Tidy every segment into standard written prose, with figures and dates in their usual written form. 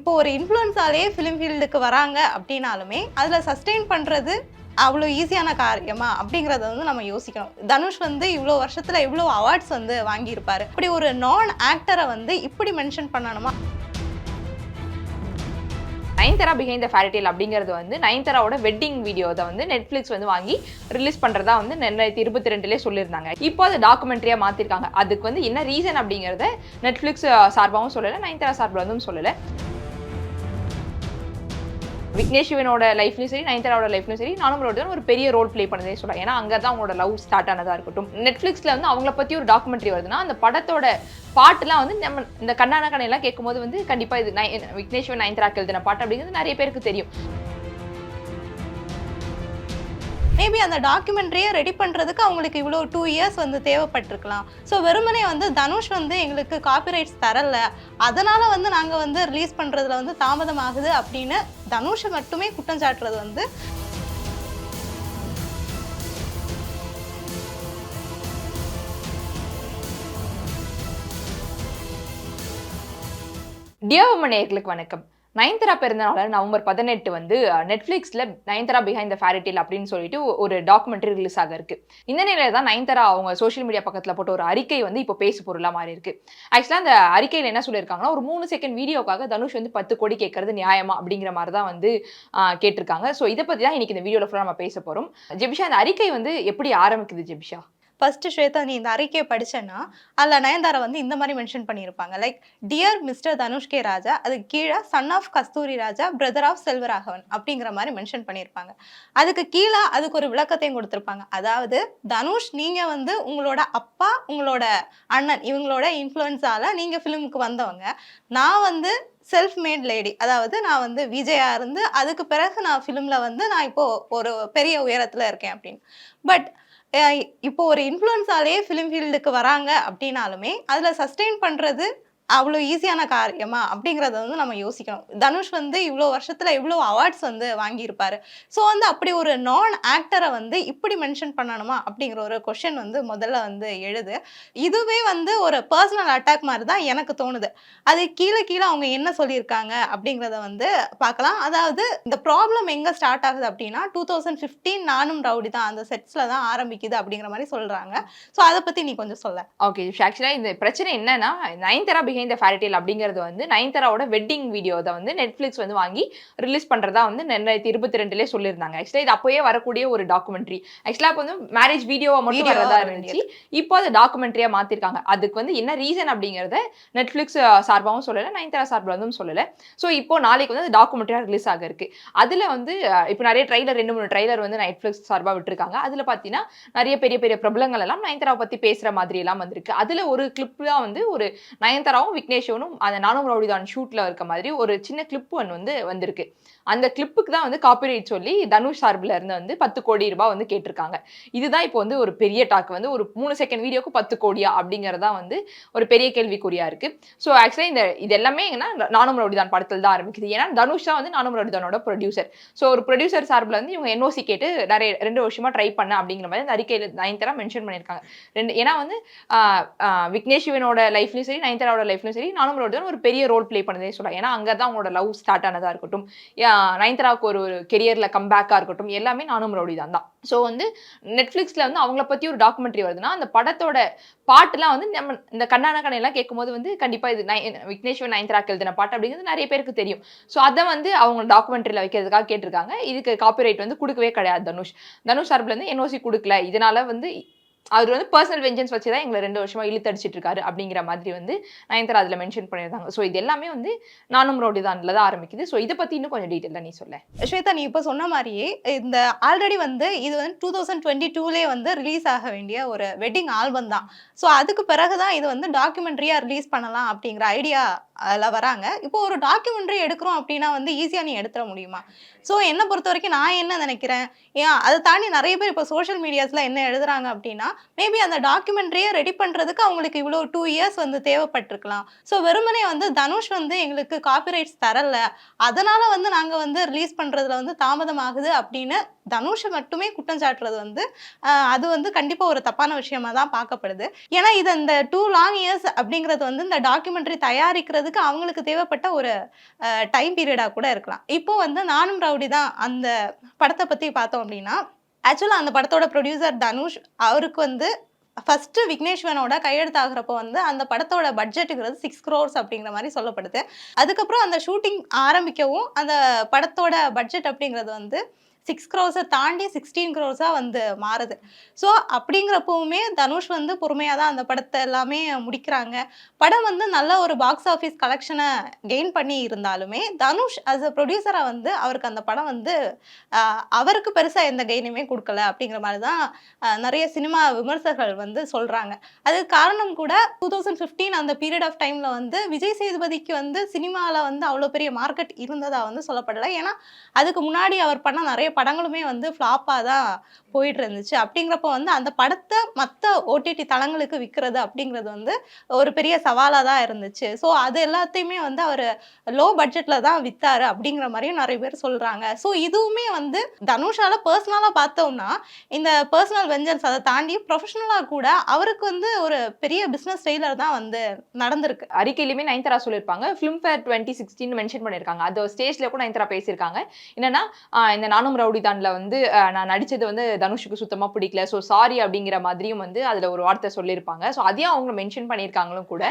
இப்போ ஒரு இன்ஃப்ளூயன்ஸாலேயே ஃபிலிம் ஃபீல்டுக்கு வராங்க அப்படின்னாலுமே அதில் சஸ்டெயின் பண்ணுறது அவ்வளோ ஈஸியான காரியமா அப்படிங்கிறத வந்து நம்ம யோசிக்கணும். தனுஷ் வந்து இவ்வளோ வருஷத்தில் இவ்வளோ அவார்ட்ஸ் வந்து வாங்கியிருப்பாரு. இப்படி ஒரு நான் ஆக்டரை வந்து இப்படி மென்ஷன் பண்ணணுமா? Nayanthara behind the fairy tale அப்படிங்கிறது வந்து நயன்தாராவோட வெட்டிங் வீடியோவை வந்து நெட்ஃப்ளிக்ஸ் வந்து வாங்கி ரிலீஸ் பண்ணுறதா வந்து 2022 சொல்லியிருந்தாங்க. இப்போ அது டாக்குமெண்ட்ரியாக மாற்றிருக்காங்க. அதுக்கு வந்து என்ன ரீசன் அப்படிங்கிறத நெட்ஃப்ளிக்ஸ் சார்பாகவும் சொல்லலை, நயன்தாரா சார்பில் வந்து சொல்லலை. விக்னேஷ் சிவனோட லைஃப்லையும் சரி, நயன்தாராவோட லைஃப்லையும் சரி, நானுங்களோட ஒரு பெரிய ரோல் ப்ளே பண்ணதே சொல்லலாம். ஏன்னா அங்கே தான் அவங்களோட லவ் ஸ்டார்ட் ஆனதாக இருக்கட்டும். நெட்ஃப்ளிக்ஸில் வந்து அவங்கள பற்றி ஒரு டாக்குமெண்ட்ரி வருதுன்னா அந்த படத்தோட பாட்டுலாம் வந்து நம்ம இந்த கண்ணான கண்ணையெல்லாம் கேட்கும்போது வந்து கண்டிப்பாக இது விக்னேஷ் சிவன் நயன்தாராக்கு எழுதின பாட்டு அப்படிங்கிறது நிறைய பேருக்கு தெரியும். மேபி அந்த டாக்குமெண்ட்ரியை ரெடி பண்ணுறதுக்கு அவங்களுக்கு இவ்வளோ 2 இயர்ஸ் வந்து தேவைப்பட்டிருக்கலாம். ஸோ வெறுமனே வந்து தனுஷ் வந்து எங்களுக்கு காப்பிரைட்ஸ் தரலை, அதனால் வந்து நாங்கள் வந்து ரிலீஸ் பண்ணுறதுல வந்து தாமதமாகுது அப்படின்னு தனுஷை மட்டுமே குற்றம் சாட்டுறது வந்து டியர் உமன் நேயர்களுக்கு வணக்கம். நயன்தாரா பிறந்தநாள் நவம்பர் 18 வந்து நெட்ஃப்ளிக்ஸில் Nayanthara behind the fairy tale அப்படின்னு சொல்லிட்டு ஒரு டாக்குமெண்ட்ரி ரிலீஸ் ஆக இருக்கு. இந்த நிலையில தான் நயன்தாரா அவங்க சோஷியல் மீடியா பக்கத்தில் போட்ட ஒரு அறிக்கை வந்து இப்போ பேசு பொருளாக மாறி இருக்கு. ஆக்சுவலாக அந்த அறிக்கையில் என்ன சொல்லியிருக்காங்கன்னா, ஒரு 3 செகண்ட் வீடியோக்காக தனுஷ் வந்து 10 கோடி கேட்கறது நியாயமா அப்படிங்கிற மாதிரி தான் வந்து கேட்டிருக்காங்க. ஸோ இதை பற்றி தான் இன்னைக்கு இந்த வீடியோவில் ஃபுல்லாக நம்ம பேச போகிறோம். ஜெபிஷா, அந்த அறிக்கை வந்து எப்படி ஆரம்பிக்குது ஜெபிஷா? ஃபர்ஸ்ட் ஸ்வேதா, நீ இந்த அறிக்கையை படிச்சேன்னா அதில் நயன்தாரா வந்து இந்த மாதிரி மென்ஷன் பண்ணியிருப்பாங்க. Like dear mister Dhanush K Raja, அதுக்கு கீழே son of Kasthuri Raja, brother of Selvaraghavan அப்படிங்கிற மாதிரி மென்ஷன் பண்ணியிருப்பாங்க. அதுக்கு கீழே அதுக்கு ஒரு விளக்கத்தையும் கொடுத்துருப்பாங்க. அதாவது தனுஷ், நீங்கள் வந்து உங்களோட அப்பா, உங்களோட அண்ணன் இவங்களோட இன்ஃப்ளூயன்ஸால் நீங்கள் ஃபிலிமுக்கு வந்தவங்க. நான் வந்து செல்ஃப் மேட் லேடி, அதாவது நான் வந்து விஜயா இருந்து அதுக்கு பிறகு நான் ஃபிலிமில் வந்து நான் இப்போது ஒரு பெரிய உயரத்தில் இருக்கேன் அப்படின்னு. பட் இப்போ ஒரு இன்ஃப்ளூயன்ஸாலேயே ஃபிலிம் ஃபீல்டுக்கு வராங்க அப்படின்னாலுமே அதில் சஸ்டெயின் பண்ணுறது அவ்வளோ ஈஸியான காரியமா அப்படிங்கிறத வந்து நம்ம யோசிக்கணும். தனுஷ் வந்து இவ்வளோ வருஷத்தில் இவ்வளோ அவார்ட்ஸ் வந்து வாங்கியிருப்பாரு. ஸோ வந்து அப்படி ஒரு நான் ஆக்டரை வந்து இப்படி மென்ஷன் பண்ணணுமா அப்படிங்கிற ஒரு கொஷின் வந்து முதல்ல வந்து எழுது. இதுவே வந்து ஒரு பர்சனல் அட்டாக் மாதிரி தான் எனக்கு தோணுது. அது கீழே கீழே அவங்க என்ன சொல்லியிருக்காங்க அப்படிங்கிறத வந்து பார்க்கலாம். அதாவது இந்த ப்ராப்ளம் எங்கே ஸ்டார்ட் ஆகுது அப்படின்னா 2015 நானும் ரவுடி தான் அந்த செட்ஸில் தான் ஆரம்பிக்குது அப்படிங்கிற மாதிரி சொல்கிறாங்க. ஸோ அதை பற்றி நீ கொஞ்சம் சொல்ல. ஓகே, ஆக்சுவலாக இந்த பிரச்சனை என்னன்னா, Nayanthara behind the fairy tale அப்படிங்கிறது வந்து நயன்தாராவோட வெட்டிங் வீடியோவை வந்து நெட்ஃப்ளிக்ஸ் வந்து வாங்கி ரிலீஸ் பண்ணுறதா வந்து 2022 சொல்லியிருந்தாங்க. ஆக்சுவலாக இது அப்போயே வரக்கூடிய ஒரு டாக்குமெண்ட்ரி. ஆக்சுவலாக இப்போ வந்து மேரேஜ் வீடியோவை மட்டும் வரதா இருந்துச்சு. இப்போ அது டாக்குமெண்ட்ரியாக மாற்றிருக்காங்க. அதுக்கு வந்து என்ன ரீசன் அப்படிங்கிறத நெட்ஃப்ளிக்ஸ் சார்பாகவும் சொல்லலை, நயன்தாரா சார்பில் வந்து சொல்லலை. ஸோ இப்போ நாளைக்கு வந்து டாக்குமெண்ட்ரியாக ரிலீஸ் ஆக இருக்கு. அதில் வந்து இப்போ நிறைய ட்ரைலர் 2-3 ட்ரைலர் வந்து நெட்ஃப்ளிக்ஸ் சார்பாக விட்டுருக்காங்க. அதில் பார்த்தீங்கன்னா நிறைய பெரிய பெரிய பிரபலங்கள் எல்லாம் நயன்தாராவை பற்றி பேசுகிற மாதிரி எல்லாம் வந்திருக்கு. அதில் ஒரு கிளிப் தான் வந்து ஒரு நயன்தாராவும் விக்னேஷனும் அந்த நானும் ரவுடி தான் ஷூட்ல இருக்க மாதிரி ஒரு சின்ன கிளிப் ஒன்று வந்து வந்திருக்கு. அந்த கிளிப்புக்கு தான் வந்து காப்பிரைட் சொல்லி தனுஷ் சார்பில் இருந்து வந்து 10 கோடி ரூபாய் வந்து கேட்டிருக்காங்க. இதுதான் இப்போ வந்து ஒரு பெரிய டாக். வந்து ஒரு 3 செகண்ட் வீடியோக்கு 10 கோடியா அப்படிங்கிறதா வந்து ஒரு பெரிய கேள்விக்குறியா இருக்கு. ஸோ ஆக்சுவலாக இது எல்லாமே நானும் ரவுடி தான் படத்தில் தான் ஆரம்பிக்குது. ஏன்னா தனுஷ் தான் வந்து நானும் ரவுடி தானோட ப்ரொடியூசர். ஸோ ஒரு ப்ரொடியூசர் சார்பில் வந்து இவங்க NOC கேட்டு நிறைய 2 வருஷமா ட்ரை பண்ண அப்படிங்கிற மாதிரி அந்த அறிக்கையில் நயன்தாரா மென்ஷன் பண்ணியிருக்காங்க. ஏன்னா வந்து விக்னேஷ் சிவனோட லைஃப்லையும் சரி, நயன்தாராவோட லைஃப்லையும் சரி, நானும் ரவுடி தான் ஒரு பெரிய ரோல் ப்ளே பண்ணதே சொல்லலாம். ஏன்னா அங்கே தான் அவங்களோட லவ் ஸ்டார்ட் ஆனதாக இருக்கட்டும், நயன்தாராவுக்கு ஒரு கெரியரில் கம்பேக்காக இருக்கட்டும், எல்லாமே நானும் ரவுடி தான். ஸோ வந்து நெட்ஃப்ளிக்ஸில் வந்து அவங்கள பற்றி ஒரு டாக்குமெண்ட்ரி வருதுன்னா அந்த படத்தோட பாட்டுலாம் வந்து நம்ம இந்த கண்ணான கண்ணையெல்லாம் கேட்கும்போது வந்து கண்டிப்பாக இது விக்னேஷ் சிவன் நயன்தாராக்கு எழுதின பாட்டு அப்படிங்கிறது நிறைய பேருக்கு தெரியும். ஸோ அதை வந்து அவங்க டாக்குமெண்ட்ரியில் வைக்கிறதுக்காக கேட்டிருக்காங்க. இதுக்கு காப்பிரைட் வந்து கொடுக்கவே கிடையாது தனுஷ் சார்பில் வந்து NOC கொடுக்கல. இதனால வந்து அவர் வந்து பர்சனல் வெஞ்சன்ஸ் வச்சு தான் எங்களை 2 வருஷமா இழுத்தடிச்சிட்டு இருக்காரு அப்படிங்கிற மாதிரி வந்து நயன்தாரா அதில் மென்ஷன் பண்ணியிருந்தாங்க. ஸோ இது எல்லாமே வந்து நானும் ரவுடி தான்ல தான் ஆரம்பிக்குது. ஸோ இதை பற்றி இன்னும் கொஞ்சம் டீட்டெயிலாக நீ சொல்ல. ஸ்வேதா, நீ இப்போ சொன்ன மாதிரியே இந்த ஆல்ரெடி வந்து இது வந்து 2022 வந்து ரிலீஸ் ஆக வேண்டிய ஒரு வெட்டிங் ஆல்பம் தான். ஸோ அதுக்கு பிறகு தான் இது வந்து டாக்குமெண்ட்ரியாக ரிலீஸ் பண்ணலாம் அப்படிங்கிற ஐடியா அதில் வராங்க. இப்போ ஒரு டாக்குமெண்ட்ரி எடுக்கிறோம் அப்படின்னா வந்து ஈஸியாக நீ எடுத்துட முடியுமா? ஸோ என்னை பொறுத்த வரைக்கும் நான் என்ன நினைக்கிறேன், ஏன் அதை தாண்டி நிறைய பேர் இப்போ சோஷியல் மீடியாஸில் என்ன எழுதுறாங்க அப்படின்னா, மேபி அந்த டாக்குமெண்ட்ரியை ரெடி பண்ணுறதுக்கு அவங்களுக்கு இவ்வளோ 2 இயர்ஸ் வந்து தேவைப்பட்டிருக்கலாம். ஸோ வெறுமனே வந்து தனுஷ் வந்து எங்களுக்கு காப்பிரைட்ஸ் தரலை, அதனால் வந்து நாங்கள் வந்து ரிலீஸ் பண்ணுறதுல வந்து தாமதமாகுது அப்படின்னு தனுஷை மட்டுமே குற்றம் சாட்டுறது வந்து அது வந்து கண்டிப்பா ஒரு தப்பான விஷயமா தான் பார்க்கப்படுது. ஏன்னா இது இந்த 2 லாங் இயர்ஸ் அப்படிங்கிறது வந்து இந்த டாக்குமெண்ட்ரி தயாரிக்கிறதுக்கு அவங்களுக்கு தேவைப்பட்ட ஒரு டைம் பீரியடா கூட இருக்கலாம். இப்போ வந்து நானும் ரவுடி தான் அந்த படத்தை பத்தி பார்த்தோம் அப்படின்னா, ஆக்சுவலா அந்த படத்தோட ப்ரொடியூசர் தனுஷ் அவருக்கு வந்து ஃபர்ஸ்ட் விக்னேஷ்வனோட கையெழுத்து ஆகுறப்போ வந்து அந்த படத்தோட பட்ஜெட்டுங்கிறது 6 crores அப்படிங்கிற மாதிரி சொல்லப்படுது. அதுக்கப்புறம் அந்த ஷூட்டிங் ஆரம்பிக்கவும் அந்த படத்தோட பட்ஜெட் அப்படிங்கிறது வந்து 6 crores தாண்டி 16 crores வந்து மாறுது. ஸோ அப்படிங்கிறப்பவுமே தனுஷ் வந்து பொறுமையாக தான் அந்த படத்தை எல்லாமே முடிக்கிறாங்க. படம் வந்து நல்ல ஒரு பாக்ஸ் ஆஃபீஸ் கலெக்ஷனை கெயின் பண்ணி இருந்தாலுமே தனுஷ் அஸ் அ ப்ரொடியூசராக வந்து அவருக்கு அந்த படம் வந்து அவருக்கு பெருசாக எந்த கெயினுமே கொடுக்கல அப்படிங்கிற மாதிரி தான் நிறைய சினிமா விமர்சகர்கள் வந்து சொல்கிறாங்க. அதுக்கு காரணம் கூட 2015 அந்த பீரியட் ஆஃப் டைமில் வந்து விஜய் சேதுபதிக்கு வந்து சினிமாவில் வந்து அவ்வளோ பெரிய மார்க்கெட் இருந்ததா வந்து சொல்லப்படலை. ஏன்னா அதுக்கு முன்னாடி அவர் பண்ண நிறைய படங்களுமே வந்து ஃப்ளாப்பாக தான் போயிட்டு இருந்துச்சு. அப்படிங்கிறப்போ வந்து அந்த படத்தை மற்ற ஓடிடி தளங்களுக்கு விற்கிறது அப்படிங்கிறது வந்து ஒரு பெரிய சவாலாக தான் இருந்துச்சு. ஸோ அது எல்லாத்தையுமே வந்து அவர் லோ பட்ஜெட்டில் தான் விற்றாரு அப்படிங்கிற மாதிரியும் நிறைய பேர் சொல்கிறாங்க. ஸோ இதுவுமே வந்து தனுஷால பர்சனலாக பார்த்தோம்னா இந்த பர்சனல் வெஞ்சன்ஸ் அதை தாண்டி ப்ரொஃபஷனலாக கூட அவருக்கு வந்து ஒரு பெரிய பிஸ்னஸ் ஃபெயிலர் தான் வந்து நடந்திருக்கு. அறிக்கையிலுமே நயன்தாரா சொல்லியிருப்பாங்க, ஃபிலிம்ஃபேர் 2016 மென்ஷன் பண்ணியிருக்காங்க. அது ஸ்டேஜ்ல கூட நயன்தாரா பேசியிருக்காங்க. என்னன்னா இந்த நானும் ரவுடி தான்ல வந்து நான் நடிச்சது வந்து தனுஷுக்கு சுத்தமா பிடிக்கல, ஸோ சாரி அப்படிங்கிற மாதிரியும் வந்து அதுல ஒரு வார்த்தை சொல்லியிருப்பாங்க. ஸோ அதையும் அவங்க மென்ஷன் பண்ணியிருக்காங்களும் கூட.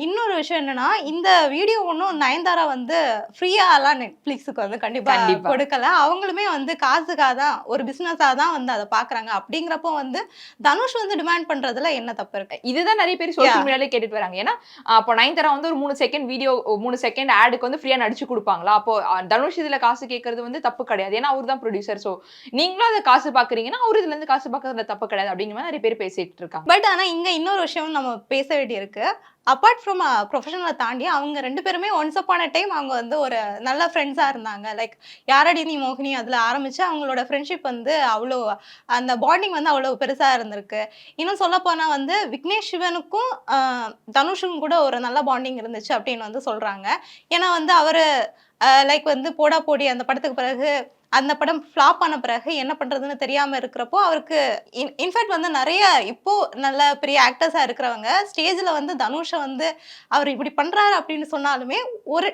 இன்னொரு விஷயம் என்னன்னா இந்த வீடியோ ஒன்றும் நயன்தாரா வந்து ஃப்ரீயாலாம் நெட்ஃப்ளிக்ஸுக்கு வந்து கண்டிப்பா கொடுக்கல. அவங்களுமே வந்து காசுக்காக தான் ஒரு பிசினஸாக தான் வந்து அதை பாக்குறாங்க. அப்படிங்கிறப்போ வந்து தனுஷ் வந்து டிமாண்ட் பண்றதுல என்ன தப்பு இருக்கு? இதுதான் நிறைய பேர் சோஷியல் மீடியாலே கேட்டுட்டு வராங்க. ஏன்னா அப்போ நயன்தாரா வந்து ஒரு 3 செகண்ட் வீடியோ 3 செகண்ட் ஆடுக்கு வந்து ஃப்ரீயா நடிச்சு கொடுப்பாங்களா? அப்போ தனுஷ் இதுல காசு கேட்கறது வந்து தப்பு கிடையாது. ஏன்னா அவர் தான் ப்ரொடியூசர். ஸோ நீங்களும் அதை காசு பாக்குறீங்கன்னா அவர் இதுல இருந்து காசு பார்க்கறதுல தப்பு கிடையாது அப்படிங்கிற மாதிரி நிறைய பேர் பேசிட்டு இருக்காங்க. பட் ஆனா இங்க இன்னொரு விஷயம் நம்ம பேச வேண்டியிருக்கு. அப்பார்ட் ஃப்ரம் ப்ரொஃபஷனலை தாண்டி அவங்க 2 பேருமே ஒன்ஸ் அப்பான் அ டைம் அவங்க வந்து ஒரு நல்ல ஃப்ரெண்ட்ஸாக இருந்தாங்க. லைக் யாரடி நீ மோகினி அதில் ஆரம்பிச்சு அவங்களோட ஃப்ரெண்ட்ஷிப் வந்து அவ்வளோ அந்த பாண்டிங் வந்து அவ்வளோ பெருசாக இருந்திருக்கு. இன்னும் சொல்லப்போனால் வந்து விக்னேஷ் சிவனுக்கும் தனுஷுக்கும் கூட ஒரு நல்ல பாண்டிங் இருந்துச்சு அப்படின்னு வந்து சொல்கிறாங்க. ஏன்னா வந்து அவர் லைக் வந்து போடா போடி அந்த படத்துக்கு பிறகு அந்த படம் ஃப்ளாப் ஆன பிறகு என்ன பண்றதுன்னு தெரியாம இருக்கிறப்போ அவருக்கு இன்ஃபேக்ட் வந்து நிறைய இப்போ நல்ல பெரிய ஆக்டர்ஸா இருக்கிறவங்க ஸ்டேஜ்ல வந்து தனுஷை வந்து அவர் இப்படி பண்றாரு அப்படின்னு சொன்னாலுமே ஒரு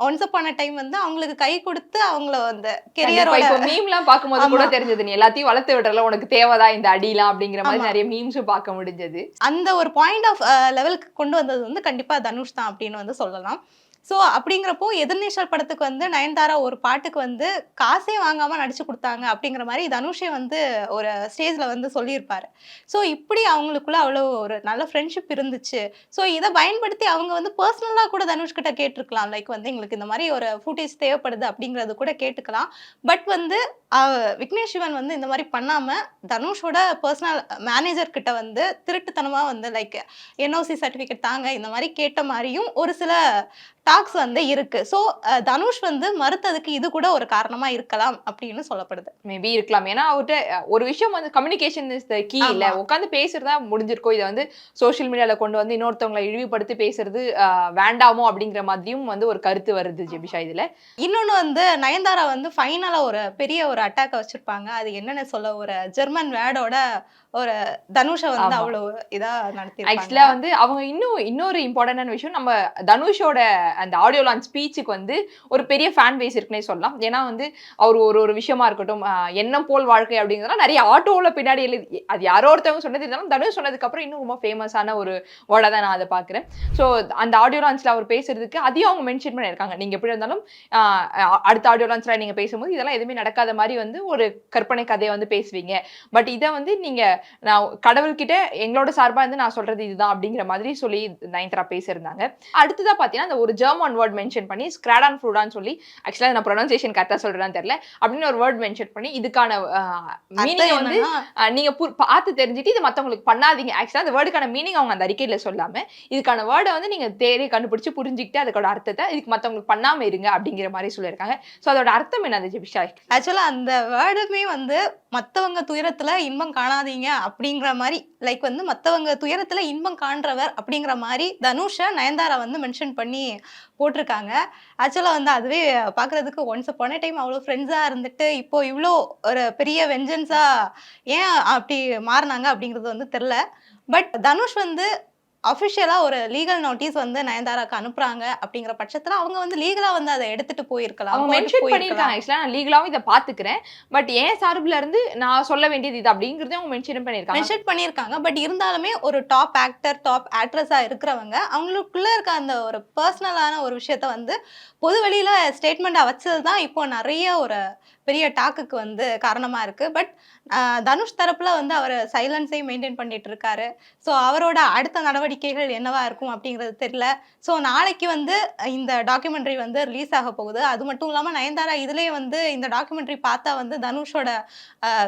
ஒன்ஸ் அப்பான டைம் வந்து அவங்களுக்கு கை கொடுத்து அவங்கள வந்து கெரியரோட மீம்லாம் பார்க்கும்போது கூட தெரிஞ்சது நீ எல்லாத்தையும் வளர்த்து விடுறல உனக்கு தேவைதான் இந்த அடிலாம் அப்படிங்கிற மாதிரி நிறைய மீம்ஸும் பார்க்க முடிஞ்சது. அந்த ஒரு பாயிண்ட் ஆஃப் லெவலுக்கு கொண்டு வந்தது வந்து கண்டிப்பா தனுஷ் தான் அப்படின்னு வந்து சொல்லலாம். ஸோ அப்படிங்கிறப்போ எதிர்நீச்சல் படத்துக்கு வந்து நயன்தாரா ஒரு பாட்டுக்கு வந்து காசே வாங்காமல் நடிச்சு கொடுத்தாங்க அப்படிங்கிற மாதிரி தனுஷே வந்து ஒரு ஸ்டேஜில் வந்து சொல்லியிருப்பாரு. ஸோ இப்படி அவங்களுக்குள்ள அவ்வளோ ஒரு நல்ல ஃப்ரெண்ட்ஷிப் இருந்துச்சு. ஸோ இதை பயன்படுத்தி அவங்க வந்து பர்சனலாக கூட தனுஷ்கிட்ட கேட்டிருக்கலாம். லைக் வந்து எங்களுக்கு இந்த மாதிரி ஒரு ஃபுட்டேஜ் தேவைப்படுது அப்படிங்கிறது கூட கேட்டுக்கலாம். பட் வந்து விக்னேஷ் சிவன் வந்து இந்த மாதிரி பண்ணாமல் தனுஷோட பர்சனல் மேனேஜர் கிட்ட வந்து திருட்டுத்தனமாக வந்து லைக் என்ஓசி சர்டிஃபிகேட் தாங்க இந்த மாதிரி கேட்ட மாதிரியும் ஒரு சில டாக்ஸ் வந்து இருக்கு. ஸோ தனுஷ் வந்து மறுத்ததுக்கு இது கூட ஒரு காரணமா இருக்கலாம் அப்படின்னு சொல்லப்படுது. மேபி இருக்கலாம். ஏன்னா அவர்கிட்ட ஒரு விஷயம் வந்து கம்யூனிகேஷன் இஸ் த கீ. இல்ல உட்காந்து பேசுறதா முடிஞ்சிருக்கோம். இதை வந்து சோஷியல் மீடியால கொண்டு வந்து இன்னொருத்தவங்களை இழிவுபடுத்தி பேசுறது வேண்டாமோ அப்படிங்கிற மாதிரியும் வந்து ஒரு கருத்து வருது ஜெபிஷா இதுல. இன்னொன்னு வந்து நயன்தாரா வந்து ஃபைனலா ஒரு பெரிய ஒரு அட்டாக் வச்சிருப்பாங்க. அது என்னன்னு சொல்ல ஒரு ஜெர்மன் வேர்டோட ஒரு தனுஷை வந்து அவ்வளவு இதா நடத்தி ஆக்சுவலா வந்து அவங்க இன்னொரு இம்பார்ட்டன்டான விஷயம் நம்ம தனுஷோட அந்த ஆடியோ லான்ச் ஸ்பீச்சுக்கு வந்து ஒரு பெரிய ஃபேன் பேஸ் இருக்குன்னே சொல்லலாம். ஏன்னா வந்து அவர் ஒரு விஷயமா இருக்கட்டும் எண்ணம் போல் வாழ்க்கை அப்படிங்கிறதுலாம் நிறைய ஆட்டோவில் பின்னாடி எழுதி அது யாரோ ஒருத்தவங்க சொன்னது இருந்தாலும் தனுஷ் சொன்னதுக்கு அப்புறம் இன்னும் ரொம்ப ஃபேமஸான ஒரு வேர்டா தான் நான் அதை பார்க்குறேன். ஸோ அந்த ஆடியோ லான்ச்ல அவர் பேசுறதுக்கு அதையும் அவங்க மென்ஷன் பண்ணியிருக்காங்க. நீங்க எப்படி இருந்தாலும் அடுத்த ஆடியோ லான்ச்ல நீங்க பேசும்போது இதெல்லாம் எதுவுமே நடக்காத மாதிரி வந்து ஒரு கற்பனை கதையை வந்து பேசுவீங்க. பட் இதை வந்து நீங்க நான் கடவுள்கிட்ட எங்களோட சார்பா வந்து நான் சொல்றது இதுதான் அப்படிங்கிற மாதிரி சொல்லி நயன்தாரா பேசியிருந்தாங்க. அடுத்ததான் பாத்தீங்கன்னா அந்த ஒரு ஜெர்மன் வேர்ட் மென்ஷன் பண்ணி ஸ்கிராடான் ஃப்ரூடான்னு சொல்லி ஆக்சுவலா நான் ப்ரொனன்சியேஷன் கரெக்டா சொல்றேன்னு தெரியல அப்படின்னு ஒரு வேர்ட் மென்ஷன் பண்ணி இதுக்கான மீனிங் வந்து நீங்க பார்த்து தெரிஞ்சுட்டு இது மத்தவங்களுக்கு பண்ணாதீங்க. ஆக்சுவலா அந்த வேர்டுக்கான மீனிங் அவங்க அந்த அறிக்கையில சொல்லாம இதுக்கான வேர்டை வந்து நீங்க தேடி கண்டுபிடிச்சு புரிஞ்சுக்கிட்டு அதுக்கோட அர்த்தத்தை இதுக்கு மத்தவங்களுக்கு பண்ணாம இருங்க அப்படிங்கிற மாதிரி சொல்லியிருக்காங்க. ஸோ அதோட அர்த்தம் என்னது ஜெபிஷா? ஆக்சுவலா அந்த வேர்டுமே வந்து மத்தவங்க துயரத்துல இன்பம் காணாதீங்க அப்படிங்கிற மாதிரி லைக் வந்து மத்தவங்க துயரத்துல இன்பம் காண்றவர் அப்படிங்கிற மாதிரி தனுஷ நயன்தாரா வந்து மென்ஷன் பண்ணி போட்டிருக்காங்க. ஆக்சுவலா வந்து அதுவே பார்க்குறதுக்கு ஒன்ஸ் அப்பான் எ டைம் அவ்வளோ ஃப்ரெண்ட்ஸா இருந்துட்டு, இப்போ இவ்ளோ ஒரு பெரிய வெஞ்சன்ஸா ஏன் அப்படி மாறுனாங்க அப்படிங்கிறது வந்து தெரியல. பட் தனுஷ் வந்து அஃபிஷியலா ஒரு லீகல் நோட்டீஸ் வந்து நயன்தாராக்கு அனுப்புறாங்க அப்படிங்கிற பட்சத்துல, அவங்க வந்து லீகலா வந்து அத எடுத்துட்டு போயிருக்கலாம். அவங்க கோர்ட்டுக்கு மென்ஷன் பண்ணியிருக்காங்க. போயிருக்கலாம். ஆக்சுவலா நான் லீகலாவும் இத பார்த்துக்கிறேன். பட் என் சார்புல இருந்து நான் சொல்ல வேண்டியது இது அப்படிங்கிறதையும் அவங்க மென்ஷன் பண்ணியிருக்காங்க. மென்ஷன் பண்ணியிருக்காங்க. பட் இருந்தாலுமே ஒரு டாப் ஆக்டர், டாப் ஆக்ட்ரஸா இருக்கிறவங்க, அவங்களுக்குள்ள இருக்க அந்த ஒரு பெர்சனலான ஒரு விஷயத்த வந்து பொது வெளியில ஸ்டேட்மெண்ட்டா வச்சது தான் இப்போ நெறைய ஒரு பெரிய டாக்குக்கு வந்து காரணமா இருக்கு. பட் தனுஷ் தரப்புல வந்து அவரு சைலன்ஸையும் மெயின்டெயின் பண்ணிட்டு இருக்காரு. ஸோ அவரோட அடுத்த நடவடிக்கைகள் என்னவா இருக்கும் அப்படிங்கிறது தெரியல. ஸோ நாளைக்கு வந்து இந்த டாக்குமெண்ட்ரி வந்து ரிலீஸ் ஆக போகுது. அது மட்டும் இல்லாம நயன்தாரா இதுலயே வந்து இந்த டாக்குமெண்ட்ரி பார்த்தா வந்து தனுஷோட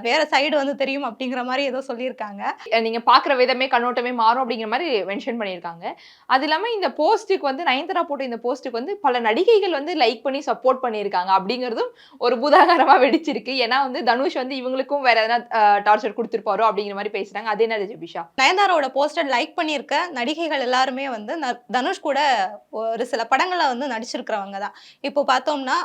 வேற சைடு வந்து தெரியும் அப்படிங்கிற மாரி ஏதோ சொல்லியிருக்காங்க. நீங்க பார்க்குற விதமே, கண்ணோட்டமே மாறும் அப்படிங்கிற மாரி மென்ஷன் பண்ணியிருக்காங்க. அது இல்லாம இந்த போஸ்ட்டுக்கு வந்து நயன்தாரா போட்ட இந்த போஸ்ட்டுக்கு வந்து பல நடிகைகள் வந்து லைக் பண்ணி சப்போர்ட் பண்ணியிருக்காங்க அப்படிங்கிறதும் ஒரு பூதாகரமா வெடிச்சிருக்கு. ஏன்னா வந்து தனுஷ் வந்து இவங்களுக்கும் வேற எதனா டார்ச்சர் குடுத்திருப்பாரோ அப்படிங்கிற மாரி பேசுறாங்க. அது என்னது ஜெபிஷா? நயன்தாராவோட போஸ்டர் லைக் பண்ணியிருக்க நடிகைகள் எல்லாருமே வந்து தனுஷ் கூட ஒரு சில படங்கள்ல வந்து நடிச்சிருக்கிறவங்க தான். இப்போ பார்த்தோம்னா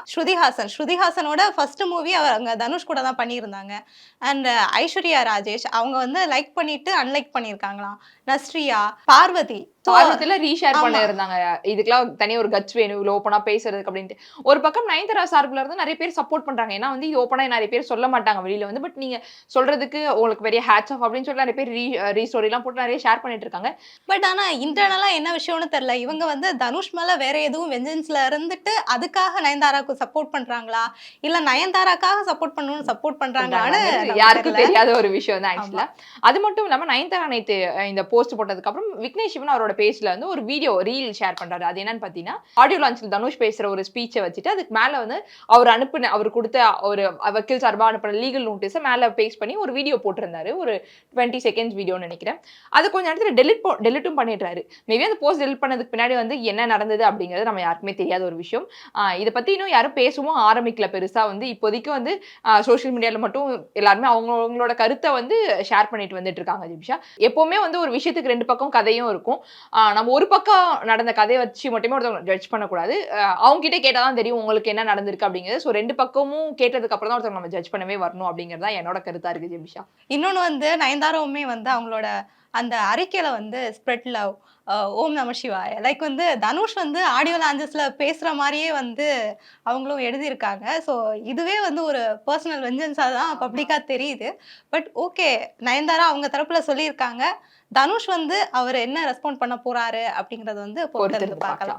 ஸ்ருதிஹாசனோட ஃபர்ஸ்ட் மூவி அவங்க தனுஷ் கூட தான் பண்ணியிருந்தாங்க. அண்ட் ஐஸ்வர்யா ராஜேஷ் அவங்க வந்து லைக் பண்ணிட்டு அன்லைக் பண்ணியிருக்காங்களாம். நஸ்ரியா, பார்வதி. ஸோ ஆர்வத்துல ரீஷேர் ஆமா. பண்ணியிருந்தாங்க. இதுக்கெல்லாம் தனியா ஒரு கட்ஸ் வேணும். இவ்வளோ ஓப்பனா பேசுறதுக்கு அப்படின்ட்டு. ஒரு பக்கம் நயன்தாரா சார்புல இருந்து நெறைய பேர் சப்போர்ட் பண்றாங்க. ஏன்னா வந்து இது ஓப்பனா நெறைய பேர் சொல்ல மாட்டாங்க வெளியில வந்து. பட் நீங்க சொல்றதுக்கு உங்களுக்கு பெரிய ஹேட்ஸ் ஆஃப் அப்படின்னு சொல்லி நெறைய பேர் ரீஸ்டோரிலாம் போட்டு நெறைய ஷேர் பண்ணிட்டு இருக்காங்க. பட் ஆனா இன்டர்னலா என்ன விஷயம்னு தெரியல. இவங்க வந்து தனுஷ் மேல வேற எதுவும் வெஞ்சன்ஸ்ல இருந்துட்டு அதுக்காக நயன்தாராக்கு சப்போர்ட் பண்றாங்களா? இல்ல நயன்தாராக்காக சப்போர்ட் பண்ணணும்னு சப்போர்ட் பண்றாங்களான்னு பண்றாங்களாங்கிறது நமக்கு யாருக்கும் தெரியல. தெரியாத ஒரு விஷயம் தான் ஆமா. ஆக்சுவலா. அது மட்டும் இல்லாம நயன்தாரா நேத்து இந்த போஸ்ட் போட்டதுக்கு அப்புறம் விக்னேஷ் சிவன் அவரோட பேஜ்ல வந்து ஒரு வீடியோ ரீல் ஷேர் பண்றாரு. அது என்னன்னு பார்த்தீங்கன்னா, ஆடியோ லான்ச்ல தனுஷ் பேசுற ஒரு ஸ்பீச்ச வச்சுட்டு அதுக்கு மேல வந்து அவர் குடுத்த ஒரு வக்கீல் சார்பா அனுப்புன லீகல் நோட்டீஸ மேல பேஸ்ட் பண்ணி ஒரு வீடியோ போட்டிருந்தாரு. ஒரு 20 செகண்ட்ஸ் வீடியோன்னு நெனைக்கிறேன். அது கொஞ்ச நேரத்துல டெலிட்டும் பண்ணிடுறாரு. மேபி அந்த போஸ்ட் டெலிட் பண்ணதுக்கு பின்னாடி வந்து என்ன நடந்தது அப்படிங்கிறது நம்ம யாருக்குமே தெரியாத ஒரு விஷயம். இத பத்தி இன்னும் யாரும் பேசவும் ஆரம்பிக்கல பெருசா வந்து. இப்போதைக்கு வந்து சோசியல் மீடியால மட்டும் எல்லாருமே அவங்களோட கருத்த வந்து ஷேர் பண்ணிட்டு வந்துட்டு இருக்காங்க ஜிபிஷா. எப்பவுமே வந்து ஒரு விஷயத்துக்கு 2 பக்கம் கதையும் இருக்கும். நம்ம ஒரு பக்கம் நடந்த கதைய வச்சு மட்டுமே ஒருத்தவங்க ஜட்ஜ் பண்ணக்கூடாது. அவங்க கிட்ட கேட்டா தான் தெரியும் உங்களுக்கு என்ன நடந்திருக்கு அப்படிங்கிறது. ஸோ 2 பக்கமும் கேட்டதுக்கு அப்புறம் தான் ஒருத்தவங்க நம்ம ஜட்ஜ் பண்ணவே வரணும் அப்படிங்கிறது தான் என்னோட கருத்தா இருக்கு ஜிபிஷா. இன்னொன்னு வந்து நயன்தாராவுமே வந்து அவங்களோட அந்த அறிக்கையில வந்து ஸ்ப்ரெட் லவ், ஓம் நம சிவாய லைக் வந்து தனுஷ் வந்து ஆடியோ லான்ச்சஸ்ல பேசுற மாரியே வந்து அவங்களும் எழுதியிருக்காங்க. ஸோ இதுவே வந்து ஒரு பர்சனல் வெஞ்சன்ஸா தான் பப்ளிக்கா தெரியுது. பட் ஓகே, நயன்தாரா அவங்க தரப்புல சொல்லியிருக்காங்க. தனுஷ் வந்து அவர் என்ன ரெஸ்பாண்ட் பண்ண போறாரு அப்படிங்கிறது வந்து பொறுத்திருந்து பொறுத்திருந்து பார்க்கலாம். பார்க்கலாம்.